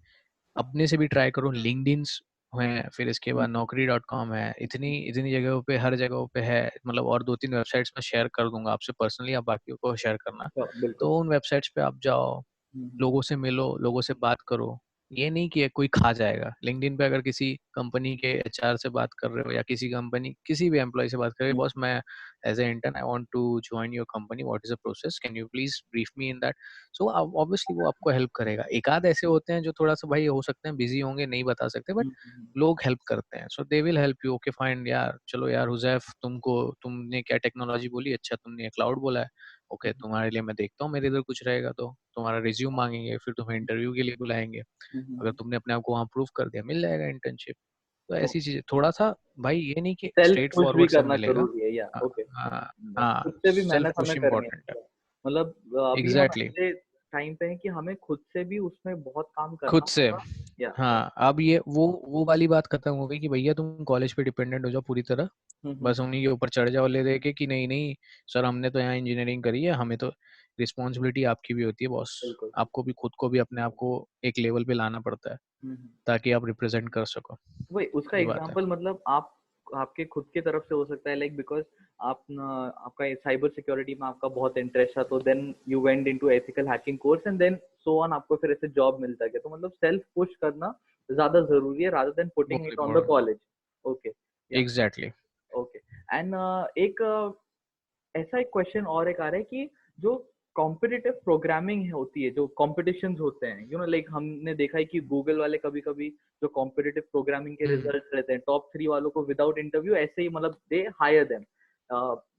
अपने से भी ट्राई करो, लिंक्डइन्स है, फिर इसके बाद naukri.com है, इतनी इतनी जगहों पे, हर जगहों पे है, मतलब और 2-3 वेबसाइट्स में शेयर कर दूंगा आपसे पर्सनली, आप बाकियों को शेयर करना। बिल्कुल। तो उन वेबसाइट्स पे आप जाओ, हम्म। लोगों से मिलो, लोगों से बात करो। ये नहीं कि कोई खा जाएगा। लिंक्डइन पे अगर किसी कंपनी के एचआर से बात कर रहे हो या किसी कंपनी किसी भी एम्प्लॉय से बात कर रहे हो, बॉस मैं as a intern I want to join your company, what is the process, can you please brief me in that. So obviously वो आपको हेल्प करेगा। एक आध ऐसे होते हैं जो थोड़ा सा भाई हो सकते हैं बिजी होंगे, नहीं बता सकते, बट लोग हेल्प करते हैं, so they will help you. Okay fine यार, चलो यार हुजैफ, तुमने क्या टेक्नोलॉजी बोली, अच्छा तुमने क्लाउड बोला है, ओके तुम्हारे लिए मैं देखता हूँ मेरे इधर कुछ रहेगा तो तुम्हारा रिज्यूम मांगेंगे, फिर तुम्हें इंटरव्यू के लिए बुलाएंगे। अगर तुमने अपने आप को वहाँ प्रूव कर दिया, मिल जाएगा इंटर्नशिप। तो ऐसी चीजें थोड़ा सा भाई, ये नहीं कि सेल्फ स्ट्रेट पुश भी फॉरवर्ड सब करना मिलेगा। जरूरी है, या हाँ ओके। हाँ खुद हाँ, से भी सेल्फ मेहनत हमें पुश करनी इम्पोर्टेंट है। है। मतलब अभी हम एग्जैक्टली ऐसे टाइम पे हैं कि हमें खुद से भी उसमें बहुत काम खुद करना से। होगा। या हाँ, अब ये वो वाली बात खत्म हो गई कि भैया तुम कॉलेज पे डिपेंडेंट हो जाओ पूरी तरह, हम्म। बस उन्हीं के ऊपर चढ़ जाओ ले दे के कि नहीं नहीं सर हमने तो यहाँ इंजीनियरिंग करी है, हमें तो रिस्पॉन्सिबिलिटी आपकी भी होती है बॉस, बिल्कुल। आपको भी खुद को भी अपने आप को एक लेवल पे लाना पड़ता है हम्म। ताकि आप रिप्रेजेंट कर सको। वही उसका ये बात है। एग्जांपल, मतलब आप आपके खुद के तरफ से हो सकता है, लाइक बिकॉज आप आपका साइबर सिक्योरिटी में आपका बहुत इंटरेस्ट था, तो then you went into ethical hacking course and then so on, आपको फिर ऐसे जॉब मिलता है। तो मतलब सेल्फ पुश करना ज्यादा जरूरी है रादर देन पुटिंग बहुत it on the important. College. Okay. या एग्जैक्टली। ओके। एंड एक ऐसा एक क्वेश्चन और एक आ रहा है कि जो कॉम्पिटिटिव प्रोग्रामिंग होती है, जो कॉम्पिटिशंस होते हैं, लाइक हमने देखा है कि गूगल वाले कभी कभी जो कॉम्पिटिटिव प्रोग्रामिंग के हम्म रिजल्ट रहते हैं, टॉप 3 वालों को विदाउट इंटरव्यू ऐसे ही, मतलब दे हायर देम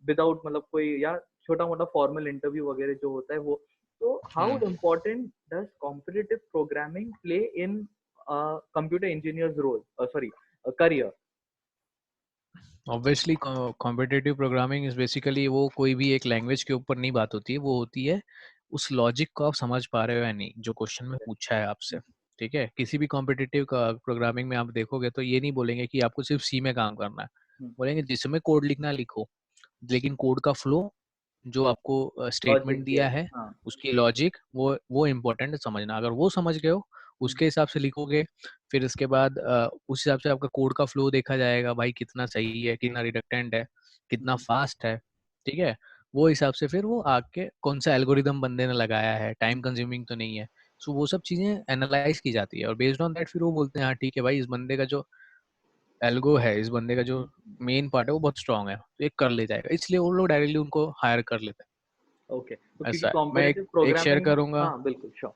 विदाउट, मतलब कोई या छोटा मोटा फॉर्मल इंटरव्यू वगैरह जो होता है वो। तो how hmm. Important does competitive programming play in computer engineers role, sorry, career? Obviously competitive programming is basically वो कोई भी एक लैंग्वेज के ऊपर नहीं बात होती है, वो होती है उस लॉजिक को आप समझ पा रहे हो या नहीं जो क्वेश्चन में पूछा है आपसे, ठीक है। किसी भी कॉम्पिटिटिव प्रोग्रामिंग में आप देखोगे तो ये नहीं बोलेंगे कि आपको सिर्फ सी में काम करना है, बोलेंगे जिसमें कोड लिखना लिखो, लेकिन कोड का फ्लो जो आपको लॉजिक स्टेटमेंट दिया दिया है, है हाँ। उसकी लॉजिक वो इम्पोर्टेंट है समझना। अगर वो समझ गए हो उसके हिसाब से लिखोगे, फिर इसके बाद उस हिसाब से आपका कोड का फ्लो देखा जाएगा, भाई कितना सही है, कितना रिडक्टेंट है, कितना फास्ट है, ठीक है। वो हिसाब से फिर वो आके कौन सा एल्गोरिदम बंदे ने लगाया है, टाइम कंज्यूमिंग तो नहीं है, सो वो सब चीजें एनालाइज की जाती है और बेस्ड ऑन दैट फिर वो बोलते हैं हाँ ठीक है भाई, इस बंदे का जो एल्गो है, इस बंदे का जो मेन पार्ट है वो बहुत स्ट्रांग है, तो ये कर ले जाएगा, इसलिए वो लोग डायरेक्टली उनको हायर कर लेते ओके, तो हैं। क्योंकि ऐसा है। मैं कॉम्पिटिटिव एक शेयर प्रोग्रामिंग, करूंगा, हाँ बिल्कुल श्योर।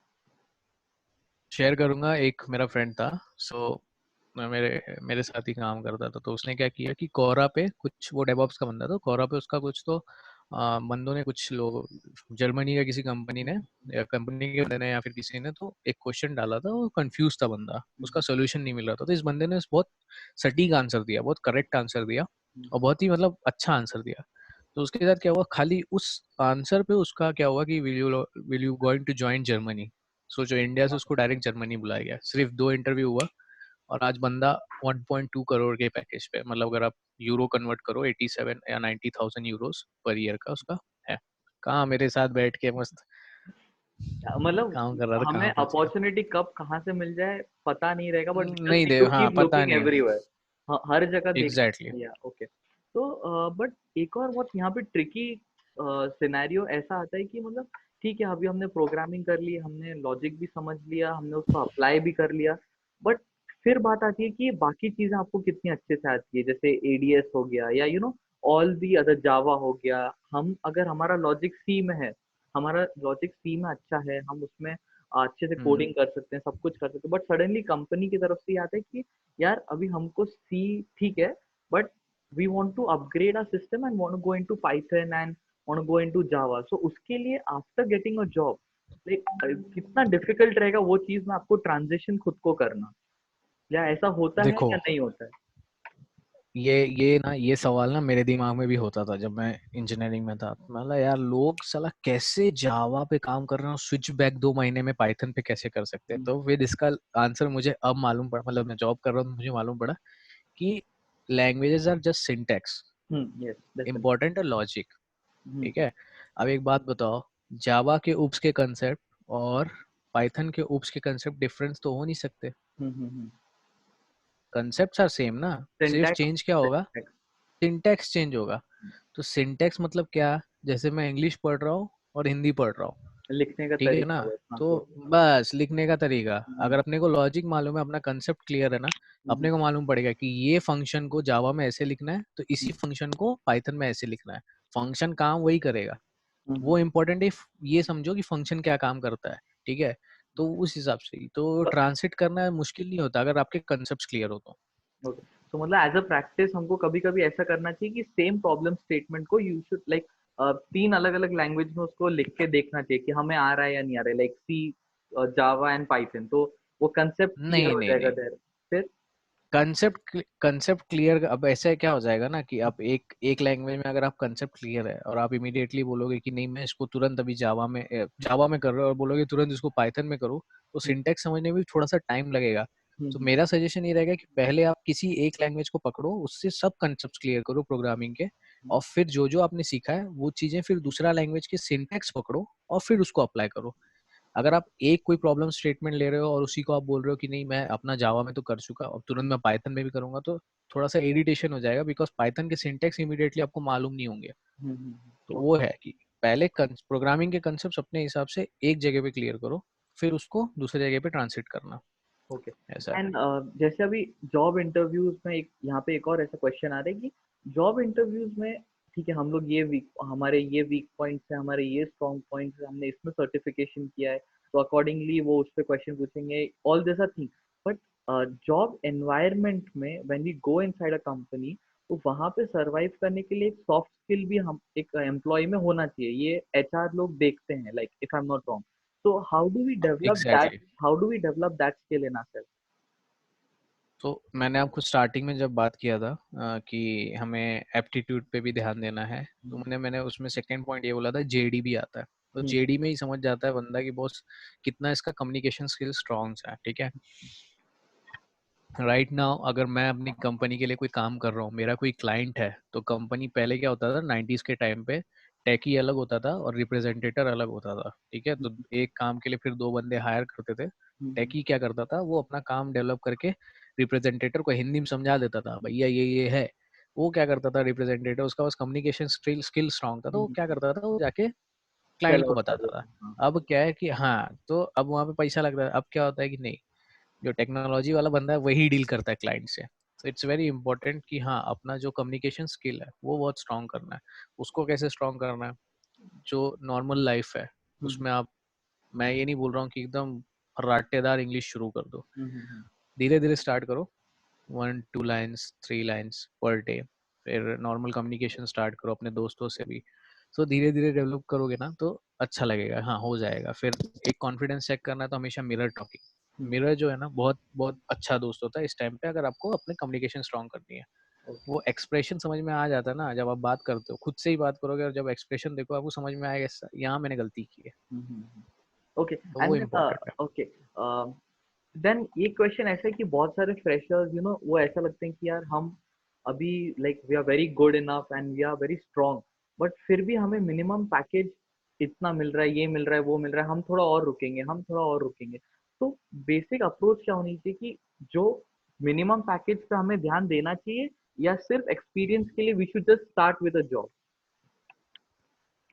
एक मेरा फ्रेंड था, सो मेरे मेरे साथ ही काम करता था, तो उसने क्या किया कि कोरा पे कुछ, वो डेवऑप्स का बंदा था, कोरा पे उसका कुछ तो बंदों ने, कुछ लोग जर्मनी का किसी कंपनी ने या कंपनी के बंदे ने या फिर किसी ने तो एक क्वेश्चन डाला था, वो कंफ्यूज था बंदा, उसका सोल्यूशन नहीं मिल रहा था, तो इस बंदे ने बहुत सटीक आंसर दिया, बहुत करेक्ट आंसर दिया और बहुत ही मतलब अच्छा आंसर दिया। तो उसके साथ क्या हुआ, खाली उस आंसर पे उसका क्या हुआ कि will you going to join Germany. सोचो इंडिया से उसको डायरेक्ट जर्मनी बुलाया गया, सिर्फ 2 इंटरव्यू हुआ और आज बंदा 1.2 करोड़ के पैकेज पे, मतलब अगर आप यूरो कन्वर्ट करो 87 या 90,000 यूरोस पर ईयर का उसका है। कहाँ मेरे साथ बैठ के मस्त मतलब काम कर रहा था, हमें कहाँ पहुंच गया। अपॉर्चुनिटी कब कहाँ से मिल जाए पता नहीं रहेगा, बट वी जस्ट नहीं नीड दे, टू हाँ कीप पता लुकिंग नहीं। एवरीवेयर, हर जगह एग्जैक्टली। देखना। या ओके। तो बट एक और बहुत यहाँ पे ट्रिकी सिनेरियो ऐसा आता है कि मतलब ठीक है, अभी हमने प्रोग्रामिंग कर ली, हमने लॉजिक भी समझ लिया, हमने उसको अप्लाई भी कर लिया, बट फिर बात आती है कि बाकी चीजें आपको कितनी अच्छे से आती है, जैसे एडीएस हो गया, या ऑल दी अदर जावा हो गया, हम अगर हमारा लॉजिक सी में है, हमारा लॉजिक सी में अच्छा है, हम उसमें अच्छे से हम्म, कोडिंग कर सकते हैं, सब कुछ कर सकते हैं, बट सडनली कंपनी की तरफ से ये आता है कि यार अभी हमको सी ठीक है, but we want to upgrade our system and want to go into Python and want to go into Java. So उसके लिए after getting a job like कितना डिफिकल्ट रहेगा वो चीज में आपको ट्रांजिशन खुद को करना, या ऐसा होता है देखो या नहीं होता है? ये सवाल ना मेरे दिमाग में भी होता था जब मैं इंजीनियरिंग में था। मतलब यार लोग साला कैसे जावा पे काम कर रहे हो, स्विच बैक 2 महीने में पाइथन पे कैसे कर सकते हैं। तो फिर इसका आंसर मुझे अब मालूम पड़ा, मतलब मैं जॉब कर रहा हूँ तो मुझे मालूम पड़ा कि languages are just syntax, yes definitely. Important है लॉजिक। ठीक है, अब एक बात बताओ, जावा के उप्स के कंसेप्ट और पाइथन के उप्स के कंसेप्ट डिफरेंस तो हो नहीं सकते। कंसेप्ट्स आर सेम ना, सिर्फ सिंटैक्स। चेंज क्या होगा, सिंटैक्स चेंज होगा। तो सिंटैक्स मतलब क्या, जैसे मैं इंग्लिश पढ़ रहा हूँ और हिंदी पढ़ रहा हूँ, लिखने का ठीक है ना, तरीका बस, हाँ तो थोड़ा। बस लिखने का तरीका। हम्म, अगर अपने को लॉजिक मालूम है, अपना कंसेप्ट क्लियर है ना, हम्म, अपने को मालूम पड़ेगा कि ये फंक्शन को जावा में ऐसे लिखना है तो हम्म, इसी फंक्शन को पाइथन में ऐसे लिखना है। फंक्शन काम वही करेगा, हम्म, वो इम्पोर्टेंट है। ये समझो कि फंक्शन क्या काम करता है, ठीक है। तो उस हिसाब से ही तो ट्रांसलेट करना मुश्किल नहीं होता अगर आपके कंसेप्ट क्लियर हो तो। ओके। तो मतलब एज अ प्रैक्टिस हमको कभी कभी ऐसा करना चाहिए कि सेम प्रॉब्लम स्टेटमेंट को यू शुड लाइक तीन अलग अलग लैंग्वेज में उसको लिख के देखना चाहिए कि हमें आ रहा है या नहीं आ रहा है, like C, Java and Python, तो वो कंसेप्ट क्लियर नहीं हो नहीं जाएगा नहीं, देयर। फिर कंसेप्ट क्लियर। अब ऐसे क्या हो जाएगा ना कि आप एक एक लैंग्वेज में अगर आप कंसेप्ट क्लियर है और आप इमीडिएटली बोलोगे कि नहीं मैं इसको तुरंत अभी जावा में कर रहे हो और बोलोगे तुरंत इसको पाइथन में करो, तो सिंटेक्स समझने में भी थोड़ा सा टाइम लगेगा। तो मेरा सजेशन ये रहेगा कि पहले आप किसी एक लैंग्वेज को पकड़ो, उससे सब कंसेप्ट क्लियर करो प्रोग्रामिंग के, और फिर जो जो आपने सीखा है वो चीजें फिर दूसरा लैंग्वेज के सिंटेक्स पकड़ो और फिर उसको अप्लाई करो। अगर आप एक कोई प्रॉब्लम स्टेटमेंट ले रहे हो और उसी को आप बोल रहे हो कि नहीं मैं अपना जावा में तो कर चुका और तुरंत मैं पाइथन में भी करूंगा, तो थोड़ा सा इरिटेशन हो जाएगा, बिकॉज पाइथन के सिंटेक्स इमीडिएटली आपको मालूम नहीं होंगे। तो वो है कि पहले प्रोग्रामिंग के कंसेप्ट अपने हिसाब से एक जगह पे क्लियर करो, फिर उसको दूसरी जगह पे ट्रांसलेट करना, ओके। ऐसा है। एंड जैसे अभी जॉब इंटरव्यूज में एक यहाँ पे एक और ऐसा क्वेश्चन आ रहा है कि जॉब इंटरव्यूज में ठीक है, हम लोग ये वीक, हमारे ये वीक पॉइंट्स है, हमारे ये स्ट्रॉन्ग पॉइंट्स है, हमने इसमें सर्टिफिकेशन किया है, तो अकॉर्डिंगली वो उस पर क्वेश्चन पूछेंगे, all this are thing. But job environment में when we go inside a company, तो वहां पे सरवाइव करने के लिए एक सॉफ्ट स्किल भी हम एक एम्प्लॉय में होना चाहिए, ये एचआर लोग देखते हैं, like if I am not wrong. So how do we develop that? Exactly exactly. How do we develop that skill in ourselves? तो मैंने आपको स्टार्टिंग में जब बात किया था कि हमें एप्टीट्यूड पे भी ध्यान देना है, तो मैंने मैंने उसमें सेकंड पॉइंट ये बोला था जेडी भी आता है। तो Hmm. जेडी में ही समझ जाता है बंदा कि बॉस कितना इसका कम्युनिकेशन स्किल स्ट्रांग है, ठीक है। राइट नाउ अगर मैं अपनी कंपनी के लिए कोई काम कर रहा हूँ, मेरा कोई क्लाइंट है, तो कंपनी पहले क्या होता था 90s के टाइम पे, टेकी अलग होता था और रिप्रेजेंटेटर अलग होता था, ठीक है। तो एक काम के लिए फिर 2 बंदे हायर करते थे। Hmm. टेकी क्या करता था, वो अपना काम डेवलप करके रिप्रेजेंटेटर को हिंदी में समझा देता था, भैया ये है। वो क्या करता था रिप्रेजेंटेटिव, उसका बस कम्युनिकेशन स्किल स्किल स्ट्रांग था, तो वो क्या Hmm. करता था, वो जाके Sell क्लाइंट को out कर बताता था। देते हैं, हाँ। अब क्या है कि हाँ, तो अब वहाँ पे पैसा लगता है। अब क्या होता है कि नहीं, जो टेक्नोलॉजी वाला बंदा है वही डील करता है क्लाइंट से। तो इट्स वेरी इंपॉर्टेंट कि हाँ अपना जो कम्युनिकेशन स्किल है वो बहुत स्ट्रांग करना है। उसको कैसे स्ट्रांग करना है, जो नॉर्मल लाइफ है Hmm. उसमें आप, मैं ये नहीं बोल रहा हूँ कि एकदम राटेदार इंग्लिश शुरू कर दो, Hmm. धीरे धीरे स्टार्ट करो, 1 2 लाइन्स 3 लाइन्स पर डे, फिर नॉर्मल कम्युनिकेशन स्टार्ट करो अपने दोस्तों से भी। तो धीरे धीरे डेवलप करोगे ना तो अच्छा लगेगा, हाँ हो जाएगा। फिर एक कॉन्फिडेंस चेक करना है तो हमेशा मिरर टॉकिंग, Hmm. मिरर जो है ना बहुत बहुत अच्छा दोस्त होता है इस टाइम पे, अगर आपको अपने कम्युनिकेशन स्ट्रांग करनी है। Okay. वो एक्सप्रेशन समझ में आ जाता है ना जब आप बात करते हो, खुद से ही बात करोगे और जब एक्सप्रेशन देखो आपको समझ में आएगा यहाँ मैंने गलती की है। Hmm. Okay. तो वो And then इम्पोर्टेंट है। okay. देन ये क्वेश्चन ऐसा है कि बहुत सारे फ्रेशर्स वो ऐसा लगते हैं कि यार हम अभी like we are very good enough and we are very strong, but फिर भी हमें मिनिमम पैकेज इतना मिल रहा है, ये मिल रहा है, वो मिल रहा है, हम थोड़ा और रुकेंगे, हम थोड़ा और रुकेंगे। तो बेसिक अप्रोच क्या होनी चाहिए कि जो मिनिमम पैकेज पे हमें ध्यान देना चाहिए, या सिर्फ एक्सपीरियंस के लिए we should just start with a job?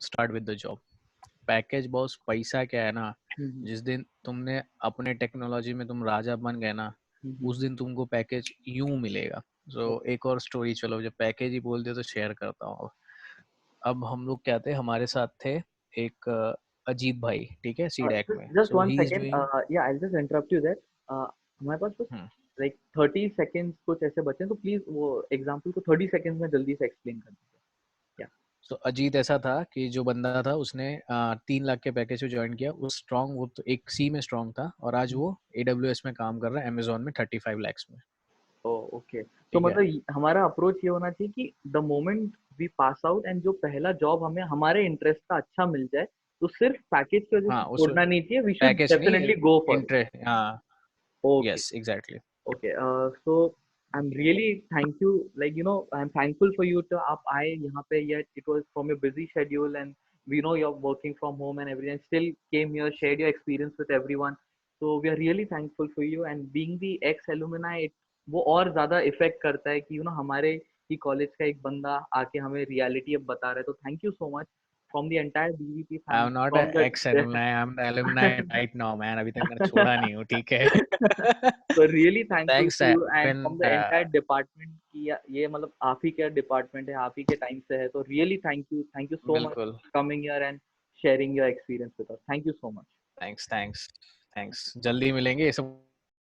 Start with the job. Package boss पैसा क्या है ना, हम्म, जिस दिन तुमने अपने टेक्नोलॉजी में तुम राजा बन गए ना, हम्म, उस दिन तुमको पैकेज यूं मिलेगा। सो एक और स्टोरी, चलो जब पैकेज ही बोल दिया तो शेयर करता हूँ। अब हम लोग क्या थे, हमारे साथ थे एक अजीत भाई, ठीक है, सी डैक में। Just so one he is second, doing. Yeah I just interrupt you that, हमारे पास कुछ लाइक 30 सेकेंड्स कुछ ऐसे बचे हैं, तो प्लीज वो एग्जांपल को 30 सेकेंड्स में जल्दी से एक्सप्लेन कर दीजिए। या सो अजीत ऐसा था कि जो बंदा था उसने 3 लाख के पैकेज से ज्वाइन किया। वो स्ट्रांग, वो तो एक सी में स्ट्रांग था, और आज वो AWS में काम कर रहा है, अमेजोन में 35 lakhs में। ओके, तो ठीक है। मतलब हमारा अप्रोच ये होना चाहिए कि the moment we pass out and जो पहला जॉब हमें हमारे इंटरेस्ट का अच्छा मिल जाए, तो सिर्फ पैकेज की वजह से हाँ, उस छोड़ना नहीं चाहिए, वी शुड पैकेज नहीं, definitely go for it. Interest, हाँ। Okay, yes, exactly. okay, so I'm really thank you, like I'm thankful for you to आप आए यहाँ पे, yet it was from your busy schedule, and we know you're working from home and everything, still came here, shared your experience with everyone, so we are really thankful for you, and being the ex alumni, वो और ज्यादा effect करता है कि हमारे ही college का एक बंदा आके हमें रियलिटी अब बता रहा है, तो thank you so much from the entire BVP I family, am not from x alumni, I am the alumni right now man, अभी तक मैंने छोड़ा नहीं हूँ, ठीक है। So really thankful thanks to you, and everyone. from the entire department की ये मतलब आप ही का डिपार्टमेंट है, आप ही के टाइम से है, तो really thank you so much बिल्कुल। coming here and sharing your experience with us. Thank you so much. Thanks, thanks, thanks, जल्दी मिलेंगे ये सब।